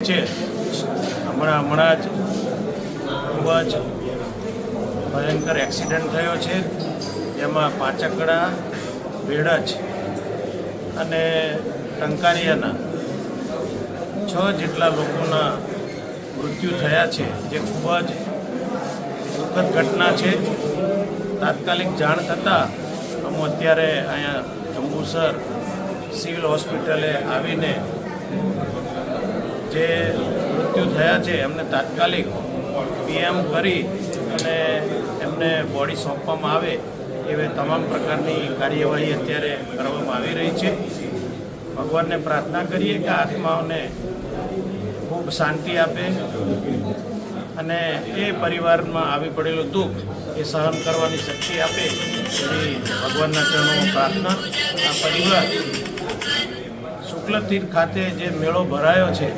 વચ્ચે હમણાં જ ખૂબ જ ભયંકર એક્સિડન્ટ થયો છે, જેમાં પાંચકડા, બેડજ અને ટંકારિયાના 6 જેટલા લોકોના મૃત્યુ થયા છે, જે ખૂબ જ દુઃખદ ઘટના છે. તાત્કાલિક જાણ થતાં અમે અત્યારે અહીંયા જંબુસર સિવિલ હોસ્પિટલે આવીને જે મૃત્યુ થયા છે એમને તાત્કાલિક પીએમ કરી અને એમને બોડી સોંપવામાં આવે એવી તમામ પ્રકારની કાર્યવાહી અત્યારે કરવામાં આવી રહી છે. ભગવાનને પ્રાર્થના કરીએ કે આત્માઓને ખૂબ શાંતિ આપે અને એ પરિવારમાં આવી પડેલું દુઃખ એ સહન કરવાની શક્તિ આપે એવી ભગવાનના ચરણોમાં પ્રાર્થના. આ પરિવાર શુક્લતીર્થ ખાતે જે મેળો ભરાયો છે